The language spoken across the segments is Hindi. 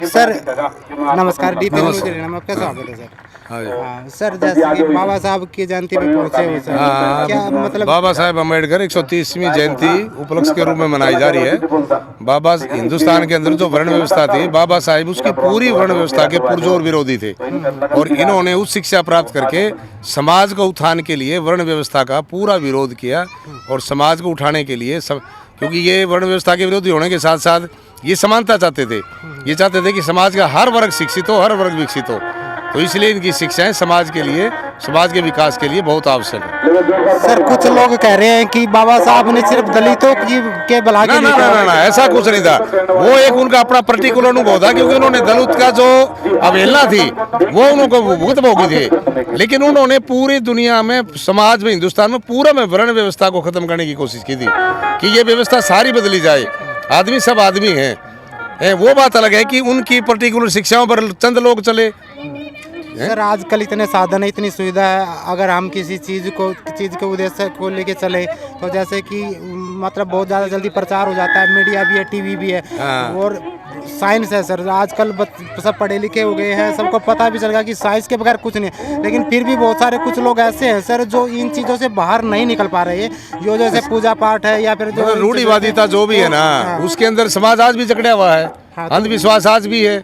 सर नमस्कार, डीपी न्यूज़ में आपका स्वागत है सर। हाँ सर, जैसे कि बाबा साहब की जयंती पे पहुंचे हो सर, क्या मतलब बाबा साहेब अम्बेडकर 130वीं जयंती उपलक्ष्य के रूप में मनाई जा रही है। बाबा हिंदुस्तान के अंदर जो वर्ण व्यवस्था थी, बाबा साहेब उसकी पूरी वर्ण व्यवस्था के पुरजोर विरोधी थे और इन्होंने उस शिक्षा प्राप्त करके समाज को उत्थान के लिए वर्ण व्यवस्था का पूरा विरोध किया और समाज को उठाने के लिए सब, क्योंकि ये वर्ण व्यवस्था के विरोधी होने के साथ साथ ये समानता चाहते थे। ये चाहते थे कि समाज का हर वर्ग शिक्षित हो, हर वर्ग विकसित हो, तो इसलिए इनकी शिक्षाएं समाज के लिए, समाज के विकास के लिए बहुत आवश्यक है। सर कुछ लोग कह रहे हैं कि बाबा साहब ने सिर्फ दलितों की के भला के लिए ना, ऐसा कुछ नहीं था। वो एक उनका अपना पर्टिकुलर अनुभव था, क्योंकि उन्होंने दलित का जो अवहेलना थी वो उनको भुगत भोगी थी, लेकिन उन्होंने पूरी दुनिया में, समाज में, हिंदुस्तान में पूरा में वर्ण व्यवस्था को खत्म करने की कोशिश की थी कि ये व्यवस्था सारी बदली जाए, आदमी सब आदमी हैं। वो बात अलग है कि उनकी पर्टिकुलर शिक्षाओं पर चंद लोग चले। सर आजकल इतने साधन है, इतनी सुविधा है, अगर हम किसी चीज़ के उद्देश्य को लेके चले तो जैसे कि मतलब बहुत ज़्यादा जल्दी प्रचार हो जाता है, मीडिया भी है, टीवी भी है और साइंस है सर। आजकल सब पढ़े लिखे हो गए हैं, सबको पता भी चल गया कि साइंस के बगैर कुछ नहीं है, लेकिन फिर भी बहुत सारे कुछ लोग ऐसे हैं सर जो इन चीज़ों से बाहर नहीं निकल पा रहे हैं। जो जैसे पूजा पाठ है या फिर जो रूढ़िवादिता जो भी है ना, उसके अंदर समाज आज भी जकड़ा हुआ है, अंधविश्वास आज भी है।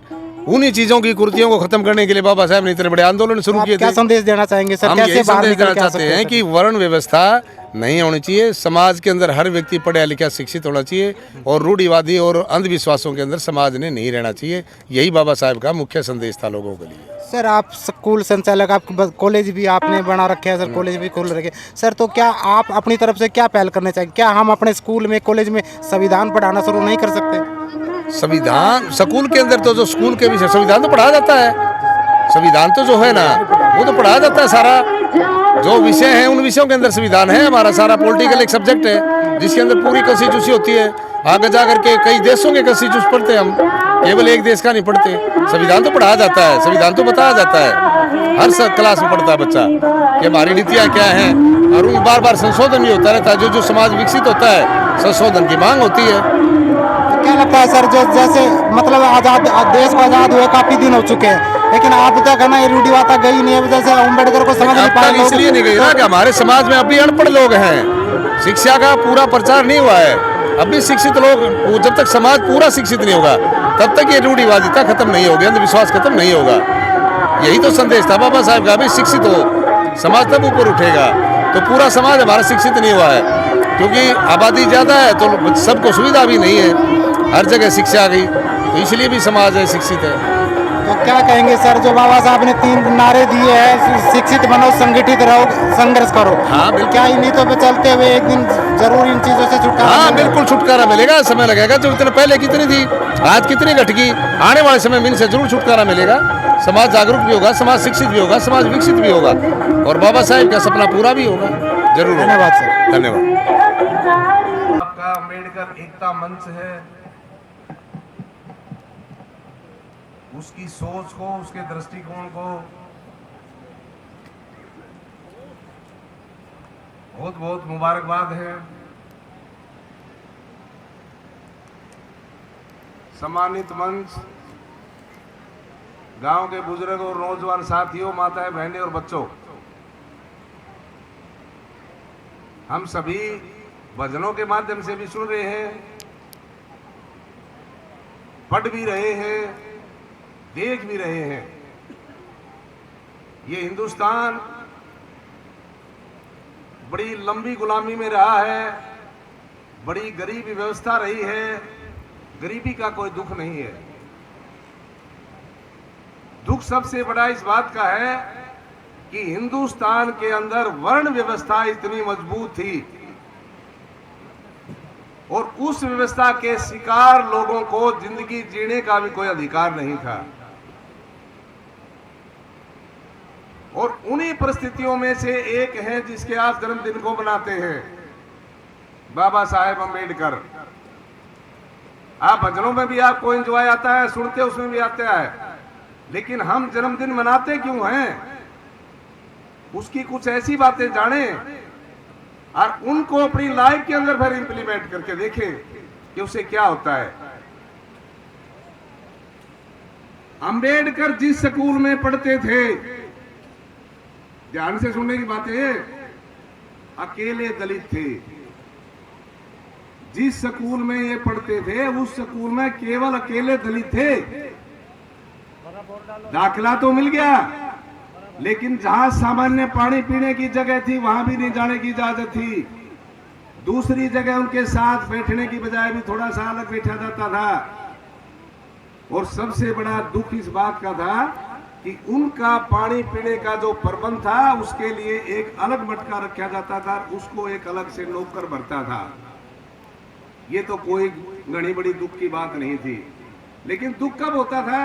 उन्हीं चीजों की कुर्तियों को खत्म करने के लिए बाबा साहब ने इतने बड़े आंदोलन शुरू किए थे। क्या संदेश देना चाहेंगे सर? हम यही संदेश देना चाहते हैं कि वर्ण व्यवस्था नहीं होनी चाहिए, समाज के अंदर हर व्यक्ति पढ़ा लिखा शिक्षित होना चाहिए और रूढ़िवादी और अंधविश्वासों के अंदर समाज ने नहीं रहना चाहिए। यही बाबा साहब का मुख्य संदेश था लोगों के लिए। सर आप स्कूल संचालक, आप कॉलेज भी आपने बना रखे हैं सर, कॉलेज भी खोल रखे सर, तो क्या आप अपनी तरफ से क्या पहल करना चाहिए? क्या हम अपने स्कूल में, कॉलेज में संविधान पढ़ाना शुरू नहीं कर सकते? संविधान स्कूल के अंदर तो जो स्कूल के विषय संविधान तो पढ़ाया जाता है, संविधान तो जो है ना वो तो पढ़ाया जाता है। सारा जो विषय है उन विषयों के अंदर संविधान है। हमारा सारा पॉलिटिकल एक सब्जेक्ट है जिसके अंदर पूरी कॉन्स्टिट्यूशन होती है। आगे जाकर के कई देशों के कॉन्स्टिट्यूशन पढ़ते हैं हम, केवल एक देश का नहीं पढ़ते। संविधान तो पढ़ाया जाता है, संविधान तो बताया जाता है, हर क्लास में पढ़ता है बच्चा कि हमारी नीतियाँ क्या हैं, और उन बार बार संशोधन भी होता रहता है। जो समाज विकसित होता है संशोधन की मांग होती है। क्या लगता है सर, जो जैसे मतलब आजाद देश को आजाद हुए काफी दिन हो चुके हैं, लेकिन आप तक है ना ये रूढ़िवादिता गई नहीं है, जैसे अम्बेडकर को समझ नहीं पाए लोग, इसलिए नहीं गई ना कि हमारे समाज में अभी अनपढ़ लोग हैं, शिक्षा का पूरा प्रचार नहीं हुआ है। अभी शिक्षित लोग, जब तक समाज पूरा शिक्षित नहीं होगा तब तक ये रूढ़िवादिता खत्म नहीं होगी, अंधविश्वास खत्म नहीं होगा। यही तो संदेश था बाबा साहब का। अभी शिक्षित हो समाज तब ऊपर उठेगा। तो पूरा समाज हमारा शिक्षित नहीं हुआ है, क्योंकि आबादी ज़्यादा है तो सबको सुविधा भी नहीं है, हर जगह शिक्षा आ गई, तो इसलिए भी समाज है शिक्षित है। तो क्या कहेंगे सर, जो बाबा साहब ने 3 नारे दिए हैं, शिक्षित बनो, संगठित रहो, संघर्ष करो, हाँ बिल्कुल, क्या इन्हीं तो पे चलते हुए एक दिन जरूर इन चीजों से छुटकारा? हाँ बिल्कुल छुटकारा मिलेगा, समय लगेगा। जो इतने पहले कितनी थी, आज कितनी घट गई, आने वाले समय में इनसे जरूर छुटकारा मिलेगा। समाज जागरूक भी होगा, समाज शिक्षित भी होगा, समाज विकसित भी होगा और बाबा साहब का सपना पूरा भी होगा। जरूर। धन्यवाद सर। धन्यवाद। आपका अम्बेडकर एकता मंच है, उसकी सोच को, उसके दृष्टिकोण को बहुत बहुत मुबारकबाद है। सम्मानित मंच, गांव के बुजुर्ग और नौजवान साथियों, माताएं, बहनें और बच्चों, हम सभी भजनों के माध्यम से भी सुन रहे हैं, पढ़ भी रहे हैं, देख भी रहे हैं। ये हिंदुस्तान बड़ी लंबी गुलामी में रहा है, बड़ी गरीबी व्यवस्था रही है। गरीबी का कोई दुख नहीं है, दुख सबसे बड़ा इस बात का है कि हिंदुस्तान के अंदर वर्ण व्यवस्था इतनी मजबूत थी और उस व्यवस्था के शिकार लोगों को जिंदगी जीने का भी कोई अधिकार नहीं था। और उन्हीं परिस्थितियों में से एक है जिसके आप जन्मदिन को मनाते हैं, बाबा साहेब अम्बेडकर। आप भजनों में भी आपको एंजॉय आता है, सुनते उसमें भी आता है, लेकिन हम जन्मदिन मनाते क्यों हैं? उसकी कुछ ऐसी बातें जाने और उनको अपनी लाइफ के अंदर फिर इंप्लीमेंट करके देखें कि उससे क्या होता है। अंबेडकर जिस स्कूल में पढ़ते थे, ध्यान से सुनने की बात है, अकेले दलित थे। जिस स्कूल में ये पढ़ते थे उस स्कूल में केवल अकेले दलित थे। दाखिला तो मिल गया, लेकिन जहां सामान्य पानी पीने की जगह थी वहां भी नहीं जाने की इजाजत थी। दूसरी जगह उनके साथ बैठने की बजाय भी थोड़ा सा अलग बैठा जाता था। और सबसे बड़ा दुख इस बात का था कि उनका पानी पीने का जो प्रबंध था उसके लिए एक अलग मटका रखा जाता था, उसको एक अलग से नौकर भरता था। ये तो कोई घनी बड़ी दुख की बात नहीं थी। लेकिन दुख कब होता था?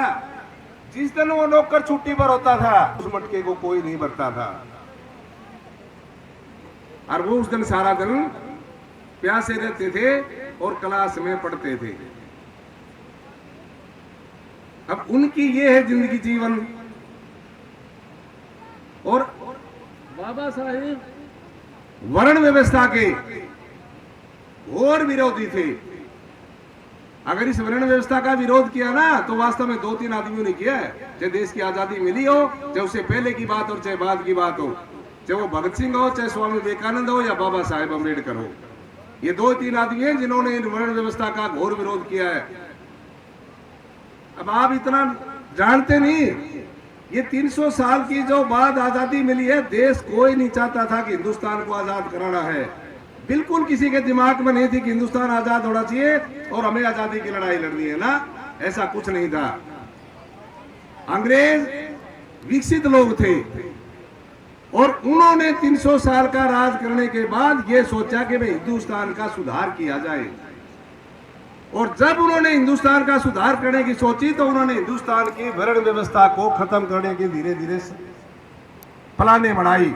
जिस दिन वो नौकर छुट्टी पर होता था, उस मटके को कोई नहीं भरता था और वो उस दिन सारा दिन प्यासे रहते थे और क्लास में पढ़ते थे। अब उनकी ये है जिंदगी जीवन। और बाबा साहेब वर्ण व्यवस्था के और विरोधी थे। अगर इस वर्ण व्यवस्था का विरोध किया ना तो वास्तव में 2-3 आदमियों ने किया है। चाहे देश की आजादी मिली हो, चाहे उससे पहले की बात हो, चाहे बाद की बात हो, चाहे वो भगत सिंह हो, चाहे स्वामी विवेकानंद हो या बाबा साहेब अम्बेडकर हो, ये 2-3 आदमी हैं जिन्होंने वर्ण व्यवस्था का घोर विरोध किया है। अब आप इतना जानते नहीं, ये 300 साल की जो बाद आजादी मिली है, देश कोई नहीं चाहता था कि हिंदुस्तान को आजाद कराना है। बिल्कुल किसी के दिमाग में नहीं थी कि हिंदुस्तान आजाद होना चाहिए और हमें आजादी की लड़ाई लड़नी है ना, ऐसा कुछ नहीं था। अंग्रेज विकसित लोग थे और उन्होंने 300 साल का राज करने के बाद ये सोचा कि भाई हिंदुस्तान का सुधार किया जाए। और जब उन्होंने हिंदुस्तान का सुधार करने की सोची तो उन्होंने हिंदुस्तान की वर्ण व्यवस्था को खत्म करने की धीरे धीरे प्लानें बनाई।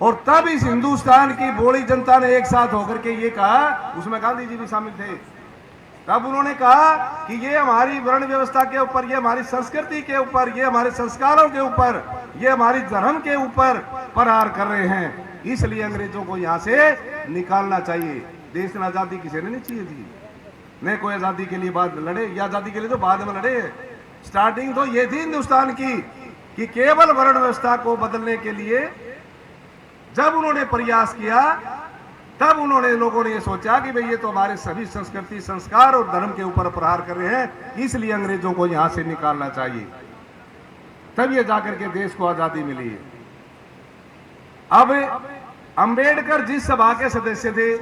और तब इस हिंदुस्तान की बोली जनता ने एक साथ होकर के ये कहा, उसमें गांधी जी भी शामिल थे, तब उन्होंने कहा कि ये हमारी वर्ण व्यवस्था के ऊपर, ये हमारी संस्कृति के ऊपर, ये हमारे संस्कारों के ऊपर, ये हमारी धर्म के ऊपर प्रहार कर रहे हैं, इसलिए अंग्रेजों को यहाँ से निकालना चाहिए। देश में आजादी किसी ने नहीं चाहिए थी, नहीं कोई आजादी के लिए बाद लड़े, या आजादी के लिए तो बाद में लड़े। स्टार्टिंग तो ये थी हिंदुस्तान की कि केवल वर्ण व्यवस्था को बदलने के लिए जब उन्होंने प्रयास किया तब उन्होंने लोगों ने ये सोचा कि भाई ये तो हमारे सभी संस्कृति, संस्कार और धर्म के ऊपर प्रहार कर रहे हैं, इसलिए अंग्रेजों को यहां से निकालना चाहिए। तब ये जाकर के देश को आजादी मिली है। अब अंबेडकर जिस सभा के सदस्य थे,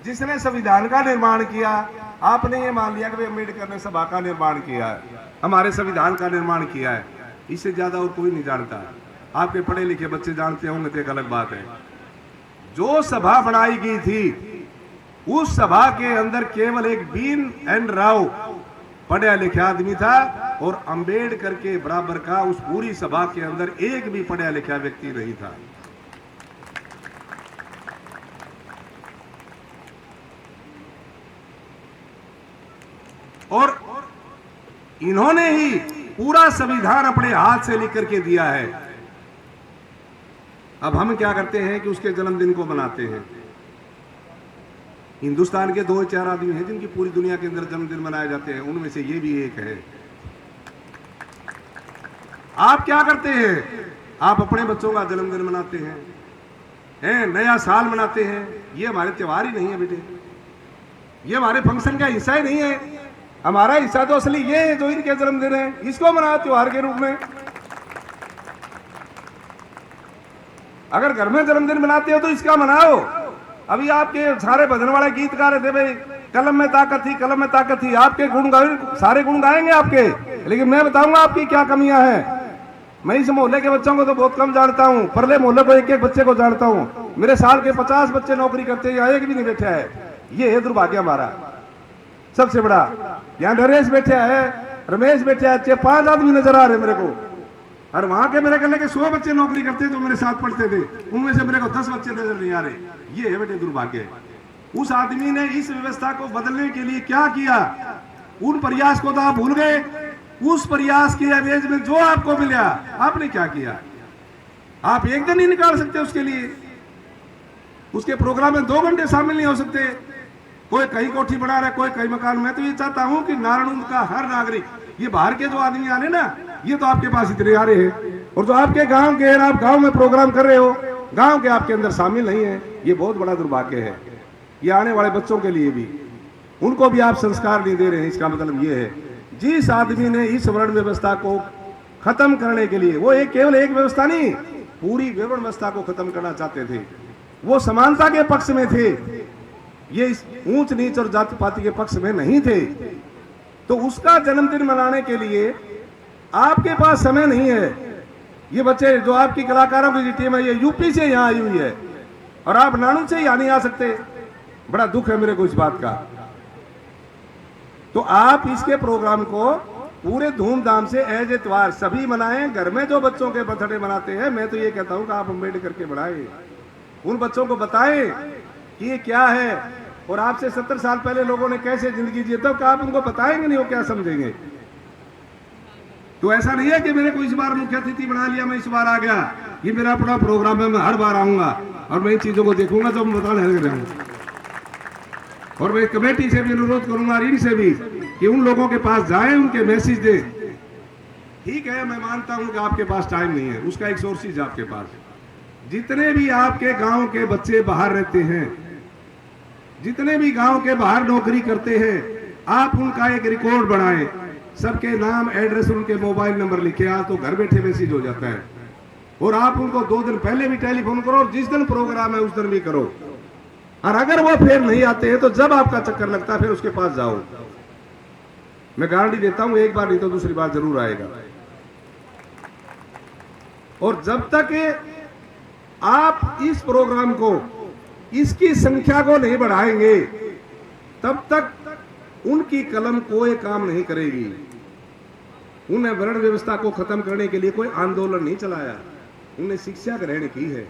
जिसने संविधान का निर्माण किया, आपने ये मान लिया कि भाई अंबेडकर ने सभा का निर्माण किया है, हमारे संविधान का निर्माण किया है, इससे ज्यादा और कोई नहीं जानता। आपके पढ़े लिखे बच्चे जानते होंगे तो एक अलग बात है। जो सभा बनाई गई थी उस सभा के अंदर केवल एक बीन एंड राव पढ़ा लिखा आदमी था और अंबेडकर के बराबर का उस पूरी सभा के अंदर एक भी पढ़ा लिखा व्यक्ति नहीं था। और इन्होंने ही पूरा संविधान अपने हाथ से लिख करके दिया है। अब हम क्या करते हैं कि उसके जन्मदिन को मनाते हैं। हिंदुस्तान के 2-4 आदमी हैं जिनकी पूरी दुनिया के अंदर जन्मदिन मनाए जाते हैं, उनमें से ये भी एक है। आप क्या करते हैं? आप अपने बच्चों का जन्मदिन मनाते हैं, नया साल मनाते हैं। ये हमारे त्योहार ही नहीं है बेटे, ये हमारे फंक्शन का हिस्सा ही नहीं है। हमारा हिस्सा तो असली ये है जो इनके जन्मदिन है, इसको मनाओ त्योहार के रूप में। अगर घर में जन्मदिन मनाते हो तो इसका मनाओ। अभी आपके सारे भजन वाले गीत गा रहे थे, भाई कलम में ताकत थी, कलम में ताकत थी। आपके गुण गाए, सारे गुण गाएंगे आपके, लेकिन मैं बताऊंगा आपकी क्या कमियां हैं। मैं इस मोहल्ले के बच्चों को तो बहुत कम जानता हूं, परले मोहल्ले को एक बच्चे को जानता हूं। मेरे साल के 50 बच्चे नौकरी करते हैं, एक भी नहीं बैठा है। ये है दुर्भाग्य हमारा सबसे बड़ा। यहाँ नरेश बैठा है, रमेश बैठा है, 5 आदमी नजर आ रहे मेरे को। और वहां के मेरे कहने के 100 बच्चे नौकरी करते जो मेरे साथ पढ़ते थे, उनमें से मेरे को 10 बच्चे नजर नहीं आ रहे। ये है बेटे दुर्भाग्य। उस आदमी ने इस व्यवस्था को बदलने के लिए क्या किया, उन प्रयास को तो आप भूल गए। उस प्रयास के एवज में जो आपको मिला, आपने क्या किया? आप एक दिन नहीं निकाल सकते उसके लिए, उसके प्रोग्राम में 2 घंटे शामिल नहीं हो सकते। कोई कहीं कोठी बना रहा है, कोई कहीं मकान। मैं तो ये चाहता हूं कि नारायण का हर नागरिक, ये बाहर के जो आदमी आ रहे ना, ये तो आपके पास इतने आ रहे हैं, और जो आपके गांव के हैं, आप गांव में प्रोग्राम कर रहे हो, गांव के आपके अंदर शामिल नहीं है। ये बहुत बड़ा दुर्भाग्य है। ये आने वाले बच्चों के लिए भी, उनको भी आप संस्कार नहीं दे रहे हैं। इसका मतलब ये है, जिस आदमी ने इस वर्ण व्यवस्था को खत्म करने के लिए, वो एक केवल एक व्यवस्था नहीं, पूरी वर्ण व्यवस्था को खत्म करना चाहते थे, वो समानता के पक्ष में थे, ये इस ऊंच नीच और जाति पाति के पक्ष में नहीं थे। तो उसका जन्मदिन मनाने के लिए आपके पास समय नहीं है। ये बच्चे जो आपकी कलाकारों की टीम है, ये यूपी से यहाँ आई हुई है, और आप नानू से यहाँ नहीं आ सकते। बड़ा दुख है मेरे को इस बात का। तो आप इसके प्रोग्राम को पूरे धूमधाम से एज एतवार सभी मनाएं। घर में जो बच्चों के बर्थडे मनाते हैं, मैं तो ये कहता हूं कि आप अम्बेडकर के बढ़ाएं, उन बच्चों को बताएं कि ये क्या है, और आपसे 70 साल पहले लोगों ने कैसे जिंदगी जी, तब आप उनको बताएंगे नहीं, वो क्या समझेंगे। तो ऐसा नहीं है कि मेरे को इस बार मुख्य अतिथि बना लिया, मैं इस बार आ गया, ये मेरा अपना प्रोग्राम है, मैं हर बार आऊंगा और मैं इन चीजों को देखूंगा, तो मैं बताने लग जाऊंगा। और मैं कमेटी से भी अनुरोध करूंगा, इनसे भी, कि उन लोगों के पास जाएं, उनके मैसेज दें। ठीक है, मैं मानता हूं कि आपके पास टाइम नहीं है, उसका एक सोर्सेज आपके पास। जितने भी आपके गांव के बच्चे बाहर रहते हैं, जितने भी गांव के बाहर नौकरी करते हैं, आप उनका एक रिकॉर्ड बनाएं, सबके नाम, एड्रेस, उनके मोबाइल नंबर लिखे, आज तो घर बैठे मैसेज हो जाता है। और आप उनको 2 दिन पहले भी टेलीफोन करो, और जिस दिन प्रोग्राम है उस दिन भी करो। और अगर वो फिर नहीं आते हैं, तो जब आपका चक्कर लगता है फिर उसके पास जाओ। मैं गारंटी देता हूं, एक बार नहीं तो दूसरी बार जरूर आएगा। और जब तक आप इस प्रोग्राम को, इसकी संख्या को नहीं बढ़ाएंगे, तब तक उनकी कलम कोई काम नहीं करेगी। उन्हें वर्ण व्यवस्था को खत्म करने के लिए कोई आंदोलन नहीं चलाया, उन्हें शिक्षा ग्रहण की है,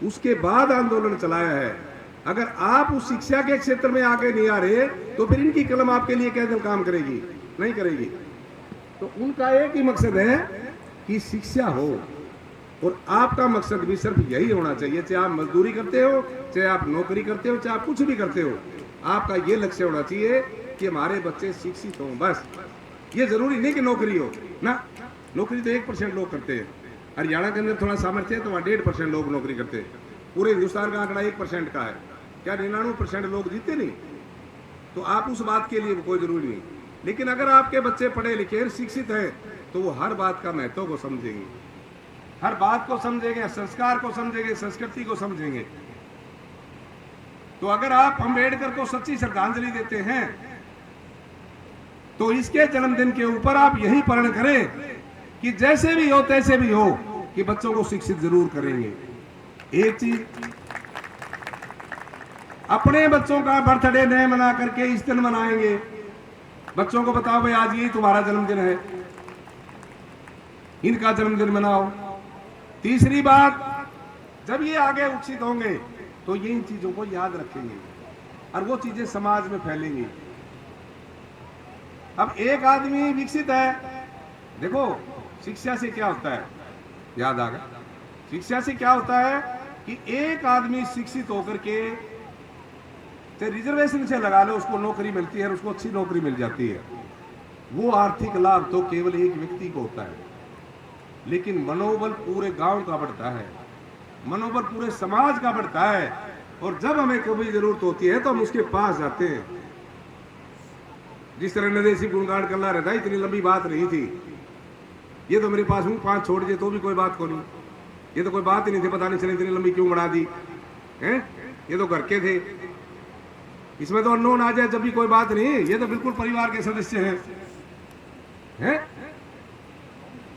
उसके बाद आंदोलन चलाया है। अगर आप उस शिक्षा के क्षेत्र में आगे नहीं आ रहे, तो फिर इनकी कलम आपके लिए क्या दिन काम करेगी? नहीं करेगी। तो उनका एक ही मकसद है कि शिक्षा हो, और आपका मकसद भी सिर्फ यही होना चाहिए। चाहे आप मजदूरी करते हो, चाहे आप नौकरी करते हो, चाहे आप कुछ भी करते हो, आपका ये लक्ष्य होना चाहिए कि हमारे बच्चे शिक्षित हों। बस, ये जरूरी नहीं कि नौकरी हो ना, नौकरी तो 1% लोग करते हैं। हरियाणा के अंदर थोड़ा सामर्थ्य है तो वहाँ 1.5% लोग नौकरी करते हैं। पूरे हिंदुस्तान का आंकड़ा 1% का है। क्या 99% लोग जीते नहीं? तो आप उस बात के लिए कोई जरूरी नहीं। लेकिन अगर आपके बच्चे पढ़े लिखे शिक्षित हैं, तो वो हर बात का महत्व को समझेंगे, हर बात को समझेंगे, संस्कार को समझेंगे, संस्कृति को समझेंगे। तो अगर आप अम्बेडकर को सच्ची श्रद्धांजलि देते हैं, तो इसके जन्मदिन के ऊपर आप यही प्रण करें कि जैसे भी हो तैसे भी हो, कि बच्चों को शिक्षित जरूर करेंगे। एक चीज, अपने बच्चों का बर्थडे न मना करके इस दिन मनाएंगे। बच्चों को बताओ भाई आज यही तुम्हारा जन्मदिन है, इनका जन्मदिन मनाओ। तीसरी बात, जब ये आगे विकसित होंगे तो ये इन चीजों को याद रखेंगे और वो चीजें समाज में फैलेंगी। अब एक आदमी विकसित है, देखो शिक्षा से क्या होता है, याद आ गया। शिक्षा से क्या होता है कि एक आदमी शिक्षित होकर के, चाहे रिजर्वेशन से लगा लो, उसको नौकरी मिलती है, उसको अच्छी नौकरी मिल जाती है। वो आर्थिक लाभ तो केवल एक व्यक्ति को होता है, लेकिन मनोबल पूरे गांव का बढ़ता है, मनोबल पूरे समाज का बढ़ता है। और जब हमें कभी जरूरत होती है तो हम उसके पास जाते हैं। जिस तरह नदेशी गुणगान करना रहता है, इतनी लंबी बात नहीं थी। ये तो मेरे पास हूँ, 5 छोड़ दिए तो भी कोई बात को नहीं, ये तो कोई बात ही नहीं थी, पता नहीं चली इतनी लंबी क्यों बढ़ा दी है। ये तो घर के थे, इसमें तो अननोन आ जाए जब भी कोई बात नहीं, ये तो बिल्कुल परिवार के सदस्य हैं।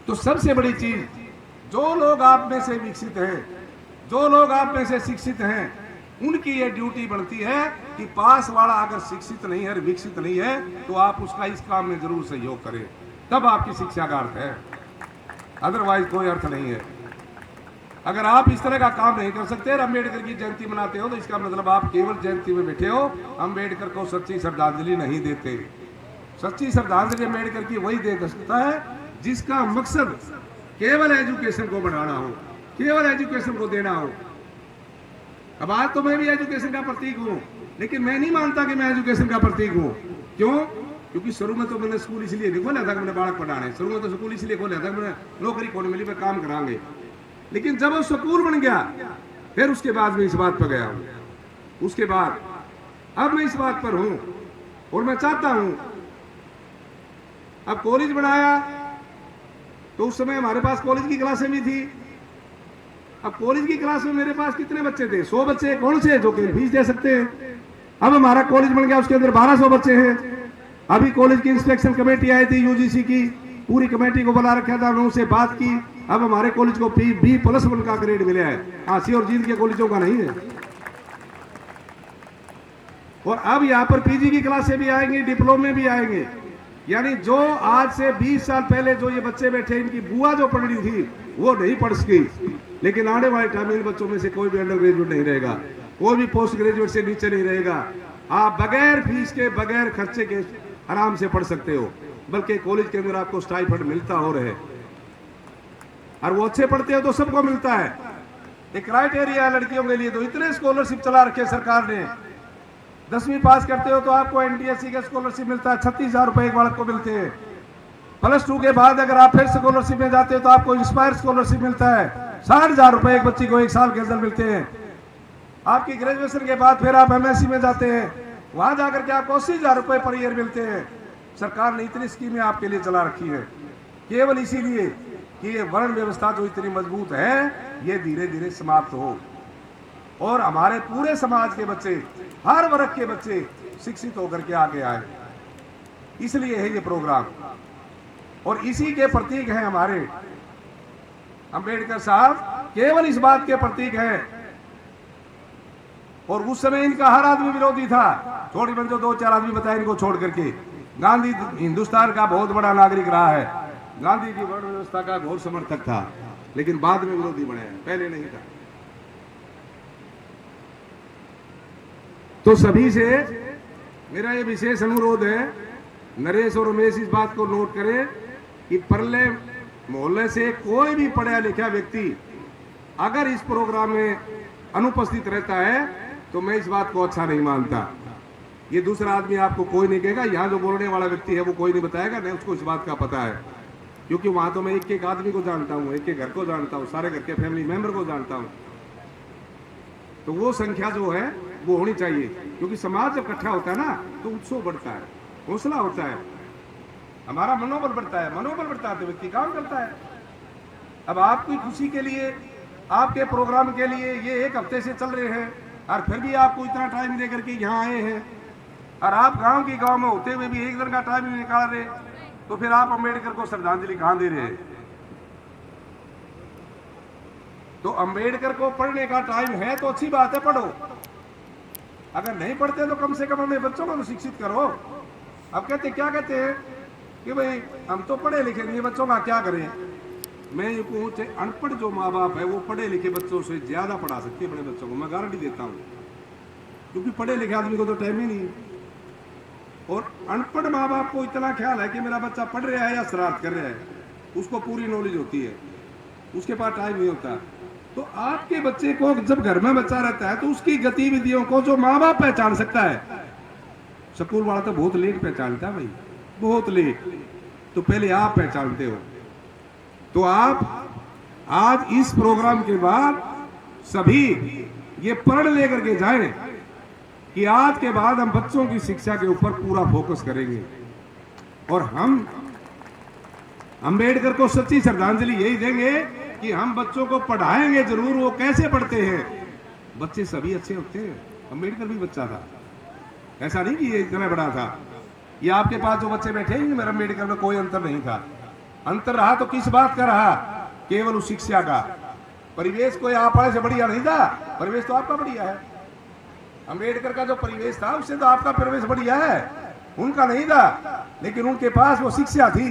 तो सबसे बड़ी चीज, जो लोग आप में से विकसित हैं, जो लोग आप में से शिक्षित हैं, उनकी ये ड्यूटी बनती है कि पास वाला अगर शिक्षित नहीं है, विकसित नहीं है, तो आप उसका इस काम में जरूर सहयोग करें, तब आपकी शिक्षा का अर्थ है, अदरवाइज कोई अर्थ नहीं है। अगर आप इस तरह का काम नहीं कर सकते, अम्बेडकर की जयंती मनाते हो, तो इसका मतलब आप केवल जयंती में बैठे हो, अम्बेडकर को सच्ची श्रद्धांजलि नहीं देते। सच्ची श्रद्धांजलि अम्बेडकर की वही दे सकता है जिसका मकसद केवल एजुकेशन को बढ़ाना हो, केवल एजुकेशन को देना हो। अब आज तो मैं भी एजुकेशन का प्रतीक हूं, लेकिन मैं नहीं मानता कि मैं एजुकेशन का प्रतीक हूं। क्यों? क्योंकि शुरू में तो मैंने स्कूल इसलिए नहीं खोला था कि मैंने बालक पढ़ाने, शुरू में तो स्कूल इसलिए खोला था कि मैंने नौकरी कौन मिली पे काम करांगे। लेकिन जब वो स्कूल बन गया फिर उसके बाद मैं इस बात पर गया हूँ। उसके बाद अब मैं इस बात पर हूँ और मैं चाहता हूँ, अब कॉलेज बनाया तो उस समय हमारे पास कॉलेज की क्लासें भी थी। अब कॉलेज की क्लास में मेरे पास कितने बच्चे थे? 100 बच्चे कौन से जो कि फीस दे सकते हैं। अब हमारा कॉलेज बन गया, उसके अंदर 1200 बच्चे हैं। अभी कॉलेज की इंस्पेक्शन कमेटी आई थी यूजीसी की, पूरी कमेटी को बुला रखा था, उन्होंने उनसे बात की। अब हमारे कॉलेज को B+1 का ग्रेड मिला है। सी और जींद के कॉलेजों का नहीं है। और अब यहाँ पर पीजी की क्लासें भी आएंगी, डिप्लोमे भी आएंगे। यानी जो आज से 20 साल पहले जो ये बच्चे बैठे, इनकी बुआ जो पढ़ रही थी वो नहीं पढ़ सकी, लेकिन आने वाले टाइम में इन बच्चों में से कोई भी अंडर ग्रेजुएट नहीं रहेगा, कोई भी पोस्ट ग्रेजुएट से नीचे नहीं रहेगा। आप बगैर फीस के, बगैर खर्चे के आराम से पढ़ सकते हो, बल्कि कॉलेज के अंदर आपको स्टाइपेंड मिलता हो रहे, और वो अच्छे पढ़ते हो तो सबको मिलता है। एक क्राइटेरिया है लड़कियों के लिए, तो इतने स्कॉलरशिप चला रखे सरकार ने। 10वीं पास करते हो तो आपको NTSC का स्कॉलरशिप मिलता है, 36,000 रुपए एक बालक को मिलते हैं। +2 के बाद अगर आप फिर स्कॉलरशिप में जाते हो तो आपको इंस्पायर स्कॉलरशिप मिलता है, 60,000 रुपए एक बच्ची को 1 साल के अंदर मिलते हैं। आपकी ग्रेजुएशन के बाद फिर आप MSc में जाते हैं, वहां जाकर के आपको 80,000 रुपए पर ईयर मिलते हैं। सरकार ने इतनी स्कीमें आपके लिए चला रखी है, केवल इसीलिए कि ये वर्ण व्यवस्था जो इतनी मजबूत है ये धीरे धीरे समाप्त हो और हमारे पूरे समाज के बच्चे, हर वर्ग के बच्चे शिक्षित होकर के आगे आए। इसलिए है ये प्रोग्राम, और इसी के प्रतीक हैं हमारे अंबेडकर साहब, केवल इस बात के प्रतीक हैं। और उस समय इनका हर आदमी विरोधी था, छोटी बन जो 2-4 आदमी बताए इनको छोड़ करके। गांधी हिंदुस्तान का बहुत बड़ा नागरिक रहा है, गांधी की वर्ण व्यवस्था का घोर समर्थक था, लेकिन बाद में विरोधी बने हैं, पहले नहीं था। तो सभी से मेरा ये विशेष अनुरोध है, नरेश और रमेश इस बात को नोट करें कि परले मोहल्ले से कोई भी पढ़ा लिखा व्यक्ति अगर इस प्रोग्राम में अनुपस्थित रहता है तो मैं इस बात को अच्छा नहीं मानता। ये दूसरा आदमी आपको कोई नहीं कहेगा, यहाँ जो बोलने वाला व्यक्ति है वो कोई नहीं बताएगा, नहीं उसको इस बात का पता है, क्योंकि वहां तो मैं एक एक आदमी को जानता हूँ, एक एक घर को जानता हूँ, सारे घर के फैमिली मेंबर को जानता हूँ। तो वो संख्या जो है वो होनी चाहिए, क्योंकि समाज जब इकट्ठा होता है ना तो उत्सव बढ़ता है, हौसला होता है, हमारा मनोबल बढ़ता है, मनोबल बढ़ता है तो व्यक्ति काम करता है। अब आपकी खुशी के लिए, आपके प्रोग्राम के लिए ये 1 हफ्ते से चल रहे हैं और फिर भी आपको इतना टाइम दे करके यहाँ आए हैं, और आप गांव की गांव में होते हुए भी 1 दिन का टाइम नहीं निकाल रहे, तो फिर आप अंबेडकर को श्रद्धांजलि कहाँ दे रहे हैं? तो अंबेडकर को पढ़ने का टाइम है तो अच्छी बात है, पढ़ो। अगर नहीं पढ़ते तो कम से कम हमें बच्चों को तो शिक्षित करो। अब क्या कहते हैं कि भाई हम तो पढ़े लिखे नहीं, बच्चों का क्या करें? मैं ये कहूँ, अनपढ़ जो माँ बाप है वो पढ़े लिखे बच्चों से ज्यादा पढ़ा सकते हैं अपने बच्चों को, मैं गारंटी देता हूँ, क्योंकि पढ़े लिखे आदमी को तो टाइम ही नहीं है। और अनपढ़ माँ बाप को इतना ख्याल है कि मेरा बच्चा पढ़ रहा है या शरारत कर रहा है, उसको पूरी नॉलेज होती है, उसके पास टाइम नहीं होता। तो आपके बच्चे को जब घर में बच्चा रहता है तो उसकी गतिविधियों को जो माँ बाप पहचान सकता है, स्कूल वाला तो बहुत लेट पहचानता है भाई, बहुत लेट, तो पहले आप पहचानते हो। तो आप आज इस प्रोग्राम के बाद सभी ये प्रण लेकर के जाएं कि आज के बाद हम बच्चों की शिक्षा के ऊपर पूरा फोकस करेंगे, और हम अंबेडकर को सच्ची श्रद्धांजलि यही देंगे कि हम बच्चों को पढ़ाएंगे जरूर। वो कैसे पढ़ते हैं? बच्चे सभी अच्छे होते हैं, अंबेडकर भी बच्चा था, ऐसा नहीं कि ये इतना बड़ा था। ये आपके पास जो बच्चे बैठे हैं मेरा अंबेडकर में कोई अंतर नहीं था। अंतर रहा तो किस बात का रहा? केवल उस शिक्षा का। परिवेश कोई आप से बढ़िया नहीं था, परिवेश तो आपका बढ़िया है। अंबेडकर का जो परिवेश था उससे तो आपका परिवेश बढ़िया है, उनका नहीं था, लेकिन उनके पास वो शिक्षा थी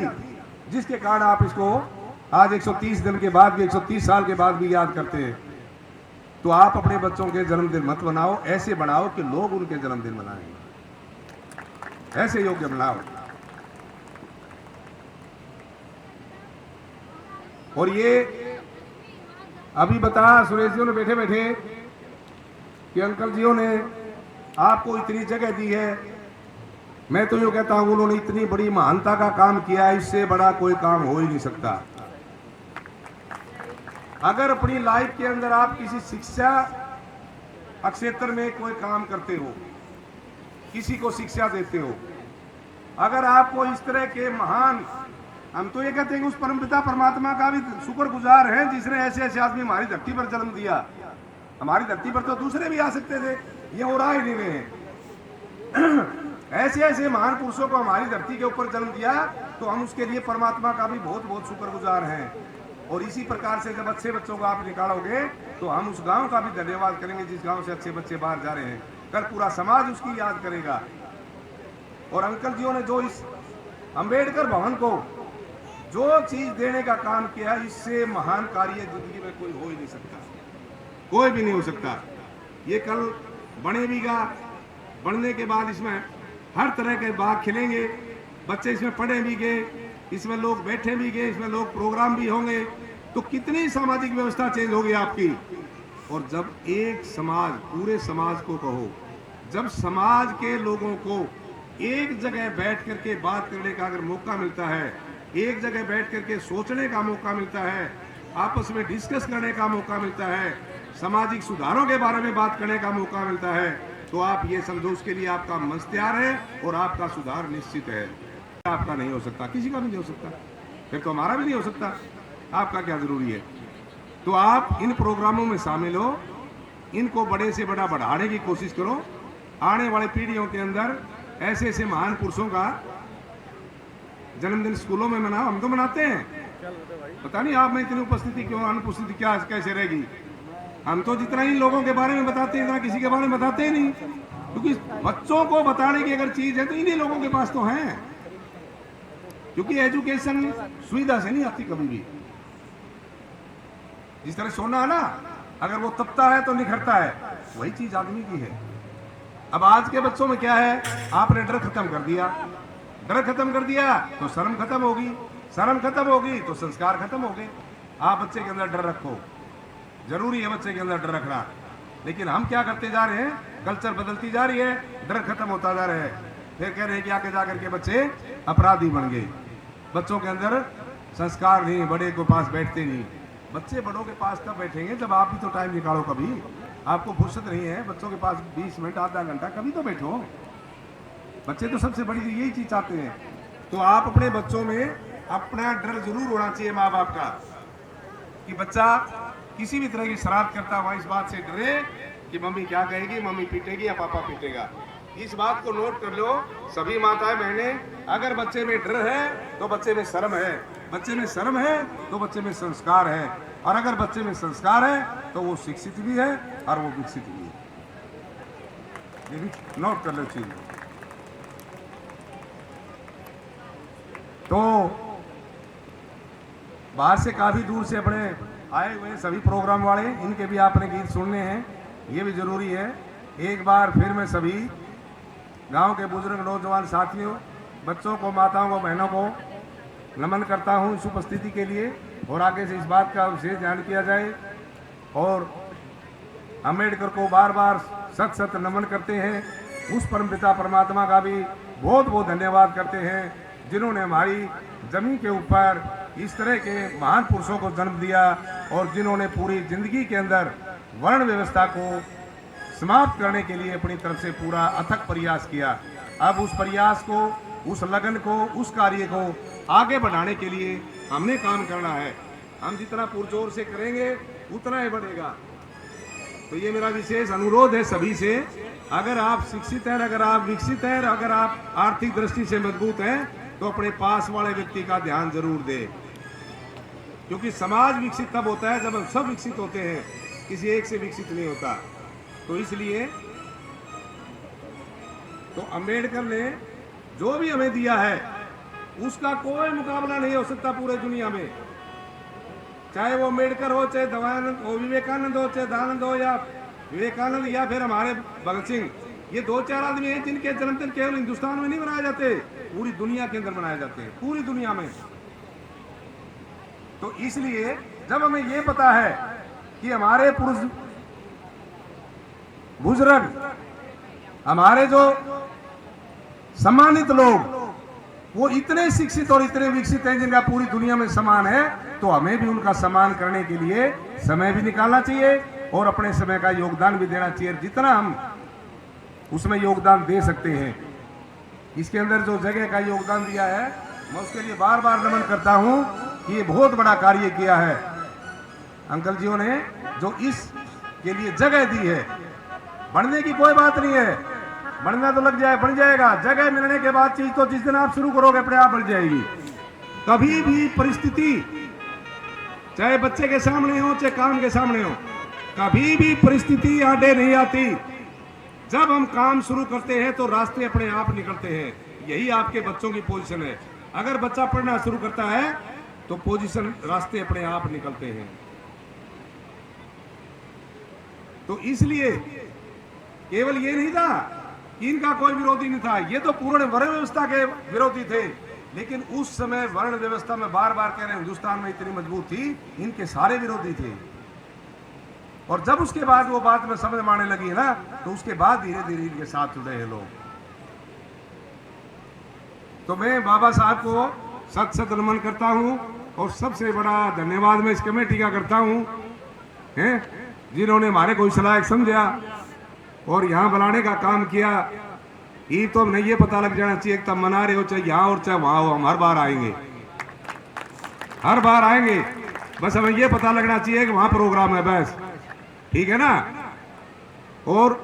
जिसके कारण आप इसको आज 130 दिन के बाद भी, 130 साल के बाद भी याद करते हैं। तो आप अपने बच्चों के जन्मदिन मत बनाओ, ऐसे बनाओ कि लोग उनके जन्मदिन मनाएं, ऐसे योग्य बनाओ। और ये अभी बता सुरेश जी ने बैठे बैठे कि अंकल जियों ने आपको इतनी जगह दी है, मैं तो यूँ कहता हूँ उन्होंने इतनी बड़ी महानता का काम किया है, इससे बड़ा कोई काम हो ही नहीं सकता। अगर अपनी लाइफ के अंदर आप किसी शिक्षा क्षेत्र में कोई काम करते हो, किसी को शिक्षा देते हो, अगर आपको इस तरह के महान, हम तो ये कहते हैं कि उस परमपिता परमात्मा का भी शुक्रगुजार है जिसने ऐसे ऐसे आदमी हमारी धरती पर जन्म दिया। हमारी धरती पर तो दूसरे भी आ सकते थे, ये हो रहा ही नहीं रहे। ऐसे ऐसे महान पुरुषों को हमारी धरती के ऊपर जन्म दिया, तो हम उसके लिए परमात्मा का भी बहुत बहुत शुक्रगुजार हैं। और इसी प्रकार से जब अच्छे बच्चों को आप निकालोगे तो हम उस गांव का भी धन्यवाद करेंगे जिस गांव से अच्छे बच्चे बाहर जा रहे हैं, कल पूरा समाज उसकी याद करेगा। और अंकल जियों ने जो इस अंबेडकर भवन को जो चीज देने का काम किया, इससे महान कार्य जिंदगी में कोई हो ही नहीं सकता, कोई भी नहीं हो सकता। ये कल बने भी गा, बनने के बाद इसमें हर तरह के बाग खिलेंगे, बच्चे इसमें पढ़े भी गए, इसमें लोग बैठे भी गए, इसमें लोग प्रोग्राम भी होंगे, तो कितनी सामाजिक व्यवस्था चेंज होगी आपकी। और जब एक समाज, पूरे समाज को कहो, जब समाज के लोगों को एक जगह बैठ करके बात करने का अगर मौका मिलता है, एक जगह बैठ करके सोचने का मौका मिलता है, आपस में डिस्कस करने का मौका मिलता है, सामाजिक सुधारों के बारे में बात करने का मौका मिलता है, तो आप ये समझो उसके लिए आपका मंच तैयार है और आपका सुधार निश्चित है। आपका नहीं हो सकता, किसी का भी नहीं हो सकता, फिर तो हमारा भी नहीं हो सकता, आपका क्या जरूरी है। तो आप इन प्रोग्रामों में शामिल हो, इनको बड़े से बड़ा बढ़ाने की कोशिश करो। आने वाले पीढ़ियों के अंदर ऐसे ऐसे महान पुरुषों का जन्मदिन स्कूलों में मनाओ, हम तो मनाते हैं, पता नहीं आप में इतनी उपस्थिति क्यों, अनुपस्थिति क्या कैसे रहेगी। हम तो जितना इन लोगों के बारे में बताते हैं, इतना किसी के बारे में बताते ही नहीं, क्योंकि बच्चों को बताने की अगर चीज है तो इन्हीं लोगों के पास तो है, क्योंकि एजुकेशन सुविधा से नहीं आती कभी भी। जिस तरह सोना है ना, अगर वो तपता है तो निखरता है, वही चीज आदमी की है। अब आज के बच्चों में क्या है, आपने डर खत्म कर दिया, डर खत्म कर दिया तो शर्म खत्म होगी, शर्म खत्म होगी तो संस्कार खत्म हो गए। आप बच्चे के अंदर डर रखो, जरूरी है बच्चे के अंदर डर रखना, लेकिन हम क्या करते जा रहे हैं, कल्चर बदलती जा रही है, डर खत्म होता जा रहा है, फिर कह रहे हैं कि आगे जाकर के बच्चे अपराधी बन गए। बच्चों के अंदर संस्कार नहीं, बड़े के पास बैठते नहीं। बच्चे बड़ों के पास तब बैठेंगे जब आप भी तो टाइम निकालो, कभी आपको फुर्सत नहीं है बच्चों के पास 20 मिनट आधा घंटा, कभी तो बैठो। बच्चे तो सबसे बड़ी यही चीज चाहते हैं। तो आप अपने बच्चों में अपना डर जरूर होना चाहिए माँ बाप का, कि बच्चा किसी भी तरह की शरारत करता हुआ इस बात से डरे कि मम्मी क्या कहेगी, मम्मी पीटेगी या पापा पीटेगा। इस बात को नोट कर लो सभी माताएं बहनें, अगर बच्चे में डर है तो बच्चे में शर्म है, बच्चे में शर्म है तो बच्चे में संस्कार है, और अगर बच्चे में संस्कार है तो वो शिक्षित भी है और वो विकसित भी है। ये भी नोट कर लो चीज। तो बाहर से काफी दूर से अपने आए हुए सभी प्रोग्राम वाले, इनके भी आपने गीत सुनने हैं, ये भी जरूरी है। एक बार फिर मैं सभी गांव के बुजुर्ग नौजवान साथियों, बच्चों को, माताओं को, बहनों को नमन करता हूं इस उपस्थिति के लिए, और आगे से इस बात का विशेष ध्यान किया जाए। और अम्बेडकर को बार बार सत सत नमन करते हैं, उस परमपिता परमात्मा का भी बहुत बहुत धन्यवाद करते हैं जिन्होंने हमारी जमीन के ऊपर इस तरह के महान पुरुषों को जन्म दिया, और जिन्होंने पूरी जिंदगी के अंदर वर्ण व्यवस्था को समाप्त करने के लिए अपनी तरफ से पूरा अथक प्रयास किया। अब उस प्रयास को, उस लगन को, उस कार्य को आगे बढ़ाने के लिए हमने काम करना है। हम जितना पुरजोर से करेंगे उतना ही बढ़ेगा। तो ये मेरा विशेष अनुरोध है सभी से, अगर आप शिक्षित हैं, अगर आप विकसित हैं, अगर आप आर्थिक दृष्टि से मजबूत हैं, तो अपने पास वाले व्यक्ति का ध्यान जरूर दें, क्योंकि समाज विकसित तब होता है जब हम सब विकसित होते हैं, किसी एक से विकसित नहीं होता। तो इसलिए तो अंबेडकर ने जो भी हमें दिया है उसका कोई मुकाबला नहीं हो सकता पूरे दुनिया में, चाहे वो अंबेडकर हो, चाहे दयानंद हो, विवेकानंद हो, चाहे दयानंद हो, या विवेकानंद या फिर हमारे भगत सिंह। ये 2-4 आदमी हैं जिनके जन्मदिन केवल हिंदुस्तान में नहीं मनाए जाते, पूरी दुनिया के अंदर मनाए जाते हैं, पूरी दुनिया में। तो इसलिए जब हमें ये पता है कि हमारे पुरुष बुजुर्ग, हमारे जो सम्मानित लोग वो इतने शिक्षित और इतने विकसित हैं जिनका पूरी दुनिया में सम्मान है, तो हमें भी उनका सम्मान करने के लिए समय भी निकालना चाहिए और अपने समय का योगदान भी देना चाहिए, जितना हम उसमें योगदान दे सकते हैं। इसके अंदर जो जगह का योगदान दिया है, मैं उसके लिए बार बार नमन करता हूं कि ये बहुत बड़ा कार्य किया है अंकल जियों ने, जो इस के लिए जगह दी है। बढ़ने की कोई बात नहीं है, बढ़ना तो लग जाए, बढ़ जाएगा। जगह मिलने के बाद चीज तो जिस दिन आप शुरू करोगे अपने आप बढ़ जाएगी। कभी भी परिस्थिति, चाहे बच्चे के सामने हो चाहे काम के सामने हो, कभी भी परिस्थिति आड़े नहीं आती। जब हम काम शुरू करते हैं तो रास्ते अपने आप निकलते हैं। यही आपके बच्चों की पोजीशन है। अगर बच्चा पढ़ना शुरू करता है तो पोजीशन, रास्ते अपने आप निकलते हैं। तो इसलिए केवल ये नहीं था कि इनका कोई विरोधी नहीं था, ये तो पूर्ण वर्ण व्यवस्था के विरोधी थे। लेकिन उस समय वर्ण व्यवस्था में बार बार कह रहे हैं हिंदुस्तान में इतनी मजबूत थी, इनके सारे विरोधी थे। और जब उसके बाद वो बात में समझ में आने लगी ना, तो उसके बाद धीरे धीरे इनके साथ जुड़े हैं लोग। तो मैं बाबा साहब को सत सत नमन करता हूं और सबसे बड़ा धन्यवाद मैं इस कमेटी का करता हूं, जिन्होंने हमारे को इस लायक समझा और यहाँ बुलाने का काम किया। ये तो हमें ये पता लग जाना चाहिए, तब मना रहे हो चाहे यहाँ और चाहे वहाँ हो, हम हर बार आएंगे, हर बार आएंगे। बस हमें ये पता लगना चाहिए कि वहाँ प्रोग्राम है, बस ठीक है ना। और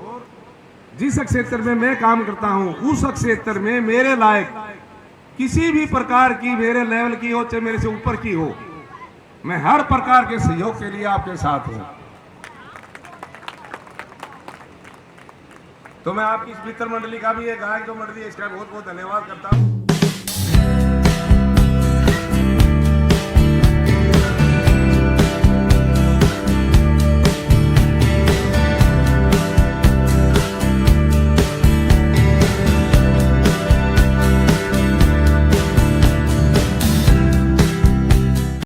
जिस क्षेत्र में मैं काम करता हूँ उस क्षेत्र में मेरे लायक किसी भी प्रकार की, मेरे लेवल की हो चाहे मेरे से ऊपर की हो, मैं हर प्रकार के सहयोग के लिए आपके साथ हूँ। तो मैं आपकी इस मित्र मंडली का भी, एक गायक जो मंडली है, इसका बहुत बहुत धन्यवाद करता हूँ।